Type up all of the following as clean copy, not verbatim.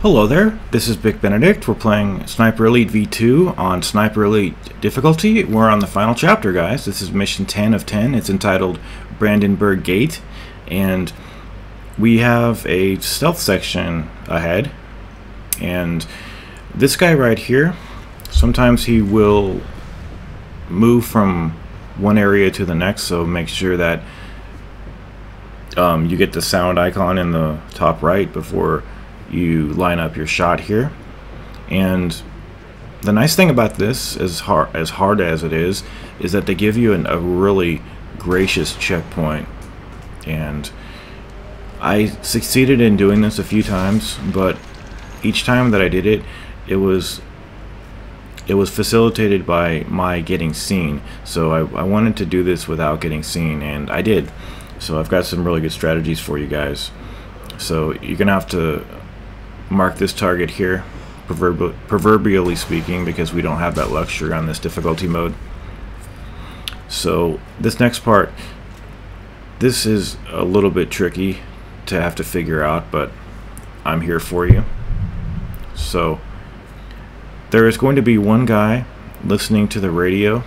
Hello there, this is Big Benedict. We're playing Sniper Elite V2 on Sniper Elite difficulty. We're on the final chapter, guys. This is mission 10 of 10. It's entitled Brandenburg Gate, and we have a stealth section ahead. And this guy right here, sometimes he will move from one area to the next, so make sure that you get the sound icon in the top right before you line up your shot here. And the nice thing about this, as hard as it is that they give you a really gracious checkpoint. And I succeeded in doing this a few times, but each time that I did it, it was facilitated by my getting seen. So I wanted to do this without getting seen, and I did. So I've got some really good strategies for you guys. So you're gonna have to mark this target here, proverbially speaking, because we don't have that luxury on this difficulty mode. So this next part, this is a little bit tricky to have to figure out, but I'm here for you. So there is going to be one guy listening to the radio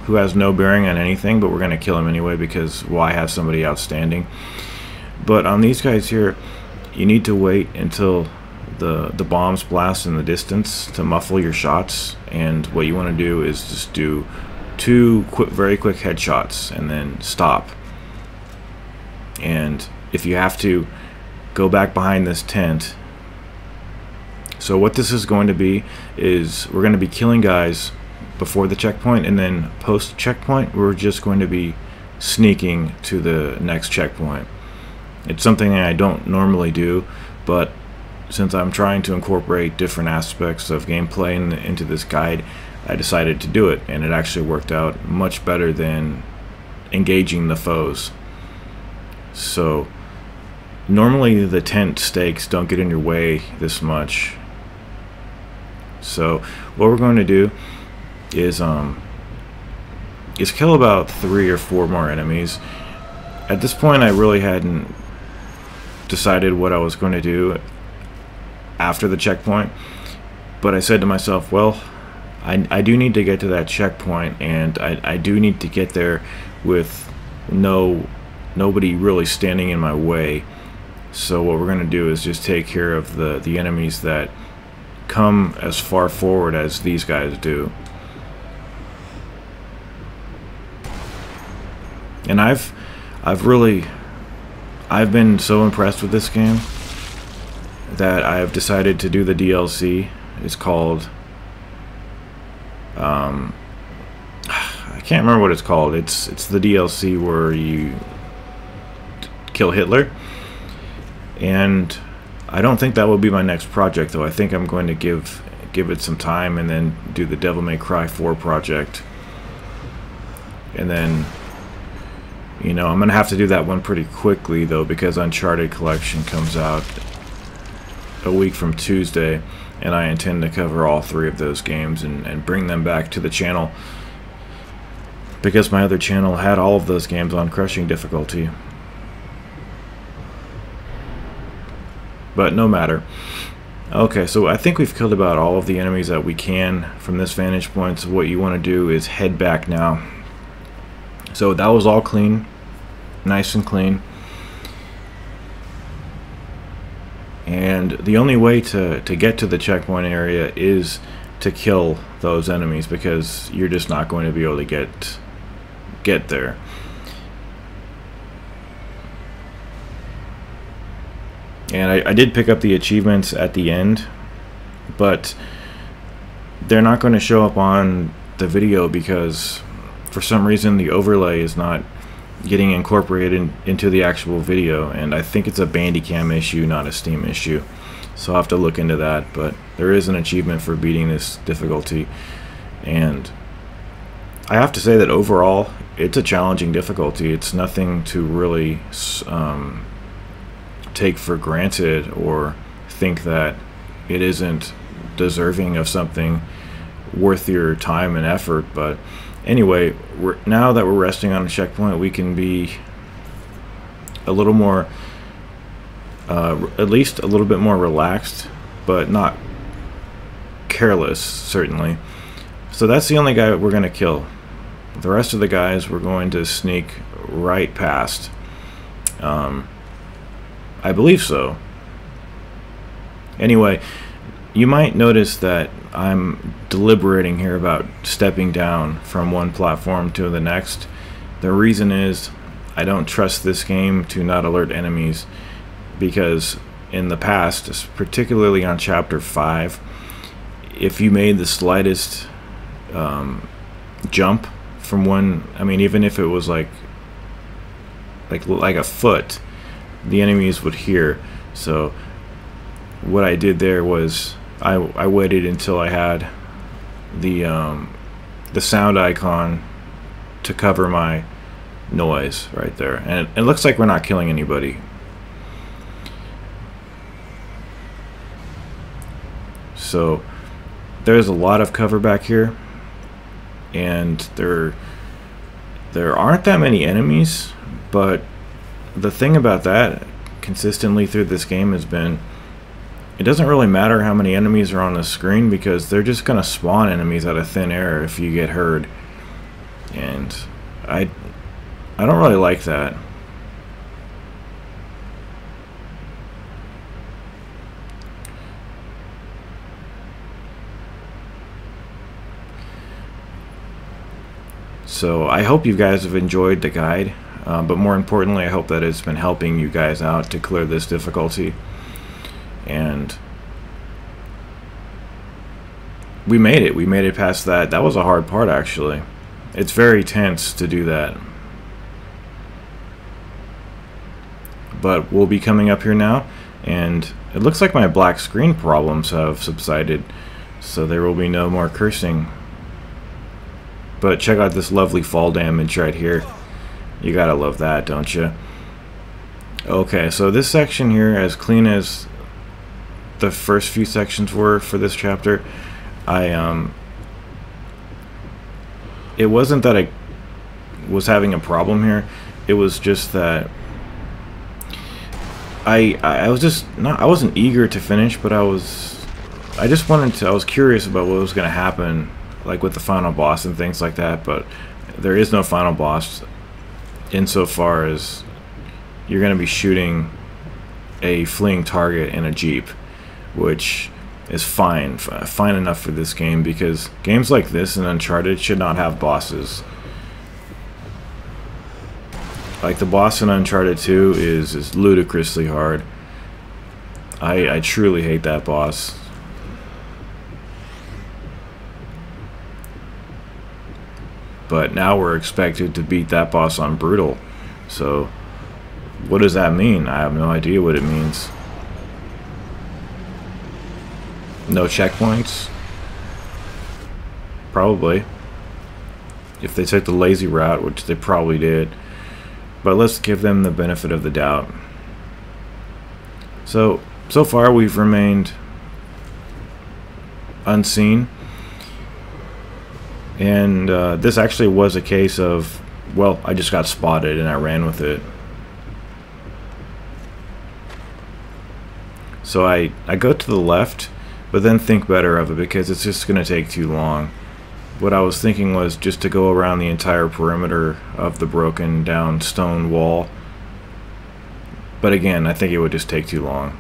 who has no bearing on anything, but we're going to kill him anyway, because why have somebody outstanding? But on these guys here, you need to wait until the bombs blast in the distance to muffle your shots, and what you want to do is just do two very quick headshots and then stop. And if you have to, go back behind this tent. So what this is going to be is we're going to be killing guys before the checkpoint, and then post checkpoint we're just going to be sneaking to the next checkpoint. It's something that I don't normally do, but since I'm trying to incorporate different aspects of gameplay into this guide, I decided to do it, and it actually worked out much better than engaging the foes. So normally the tent stakes don't get in your way this much. So what we're going to do is kill about 3 or 4 more enemies. At this point I really hadn't decided what I was going to do after the checkpoint, but I said to myself, well, I do need to get to that checkpoint, and I do need to get there with nobody really standing in my way. So what we're going to do is just take care of the enemies that come as far forward as these guys do. And I've been so impressed with this game that I've decided to do the DLC. It's called I can't remember what it's called. It's the DLC where you kill Hitler, and I don't think that will be my next project, though. I think I'm going to give it some time and then do the Devil May Cry 4 project, and then, you know, I'm gonna have to do that one pretty quickly though, because Uncharted Collection comes out a week from Tuesday, and I intend to cover all 3 of those games and bring them back to the channel, because my other channel had all of those games on crushing difficulty. But no matter. Okay, so I think we've killed about all of the enemies that we can from this vantage point. So what you want to do is head back now. So that was all clean, nice and clean. And the only way to get to the checkpoint area is to kill those enemies, because you're just not going to be able to get there. And I did pick up the achievements at the end, but they're not going to show up on the video because for some reason the overlay is not getting incorporated into the actual video, and I think it's a Bandicam issue, not a Steam issue. So I'll have to look into that, but there is an achievement for beating this difficulty, and I have to say that overall it's a challenging difficulty. It's nothing to really take for granted or think that it isn't deserving of something worth your time and effort. But anyway, now that we're resting on a checkpoint, we can be a little more at least a little bit more relaxed but not careless, certainly. So that's the only guy we're going to kill. The rest of the guys we're going to sneak right past. I believe so. Anyway, you might notice that I'm deliberating here about stepping down from one platform to the next. The reason is I don't trust this game to not alert enemies, because in the past, particularly on chapter 5, if you made the slightest jump from one, I mean, even if it was like a foot, the enemies would hear. So what I did there was I waited until I had the sound icon to cover my noise right there, and it looks like we're not killing anybody. So there's a lot of cover back here, and there aren't that many enemies, but the thing about that consistently through this game has been it doesn't really matter how many enemies are on the screen, because they're just gonna spawn enemies out of thin air if you get heard, and I don't really like that. So I hope you guys have enjoyed the guide, but more importantly, I hope that it's been helping you guys out to clear this difficulty. And we made it. We made it past that. That was a hard part, actually. It's very tense to do that. But we'll be coming up here now, and it looks like my black screen problems have subsided, so there will be no more cursing. But check out this lovely fall damage right here. You gotta love that, don't you? Okay, so this section here, as clean as the first few sections were for this chapter, it wasn't that I was having a problem here. It was just that I was just not, I wasn't eager to finish, but I was curious about what was going to happen, like with the final boss and things like that. But there is no final boss, insofar as you're going to be shooting a fleeing target in a jeep, which is fine enough for this game, because games like this and Uncharted should not have bosses. Like the boss in Uncharted 2 is ludicrously hard. I truly hate that boss. But now we're expected to beat that boss on brutal. So what does that mean? I have no idea what it means. No checkpoints? Probably. If they took the lazy route, which they probably did. But let's give them the benefit of the doubt. So far we've remained unseen. And this actually was a case of, well, I just got spotted and I ran with it. So I go to the left, but then think better of it, because it's just going to take too long. What I was thinking was just to go around the entire perimeter of the broken down stone wall. But again, I think it would just take too long.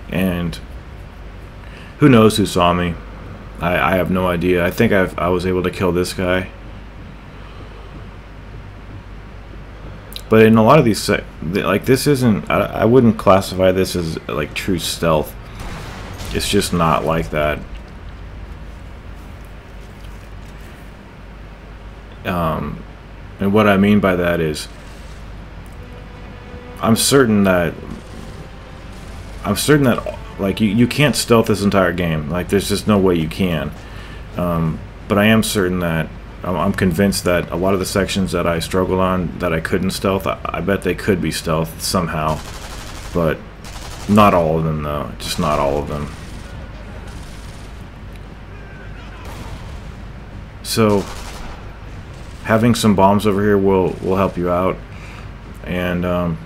And who knows who saw me? I have no idea. I think I was able to kill this guy. But in a lot of these, like, this isn't, I wouldn't classify this as like true stealth. It's just not like that. And what I mean by that is, I'm certain that like you can't stealth this entire game. Like, there's just no way you can. But I am certain that I'm convinced that a lot of the sections that I struggled on that I couldn't stealth, I bet they could be stealthed somehow, but not all of them, though. Just not all of them. So having some bombs over here will help you out. And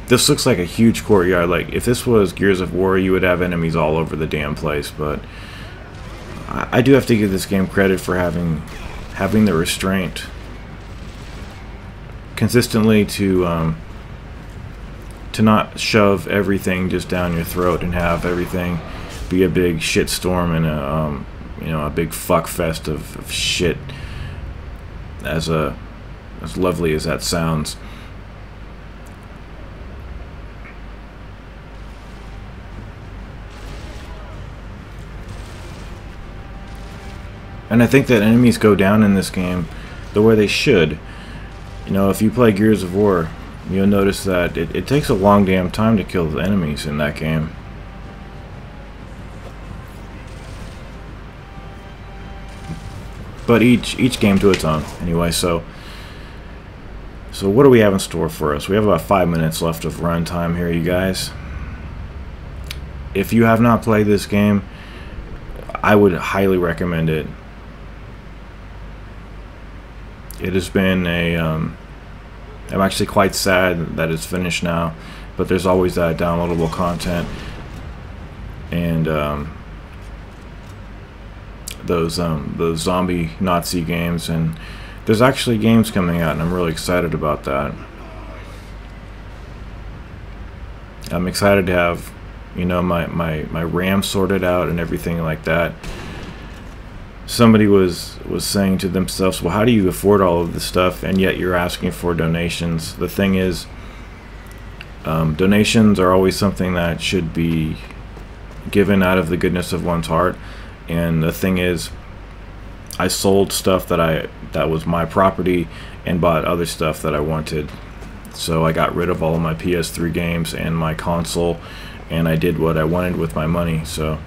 this looks like a huge courtyard. Like, if this was Gears of War, you would have enemies all over the damn place. But I do have to give this game credit for having the restraint consistently to not shove everything just down your throat and have everything be a big shit storm and a big fuck fest of shit. As lovely as that sounds. And I think that enemies go down in this game the way they should. You know, if you play Gears of War, you'll notice that it takes a long damn time to kill the enemies in that game. But each game to its own. Anyway, so what do we have in store for us? We have about 5 minutes left of runtime here, you guys. If you have not played this game, I would highly recommend it. It has been I'm actually quite sad that it's finished now, but there's always that downloadable content and those zombie Nazi games, and there's actually games coming out, and I'm really excited about that. I'm excited to have, you know, my RAM sorted out and everything like that. Somebody was saying to themselves, well, how do you afford all of this stuff and yet you're asking for donations? The thing is, donations are always something that should be given out of the goodness of one's heart. And the thing is, I sold stuff that was my property and bought other stuff that I wanted. So I got rid of all of my PS3 games and my console, and I did what I wanted with my money. So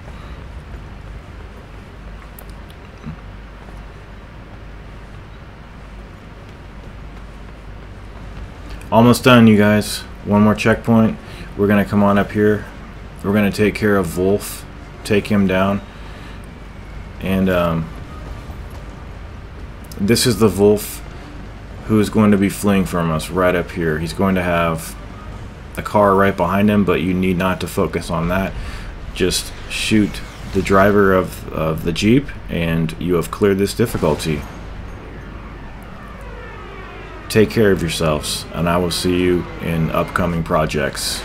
almost done, you guys. One more checkpoint. We're gonna come on up here. We're gonna take care of Wolf, take him down. And this is the Wolf who is going to be fleeing from us right up here. He's going to have a car right behind him, but you need not to focus on that. Just shoot the driver of the Jeep and you have cleared this difficulty. Take care of yourselves, and I will see you in upcoming projects.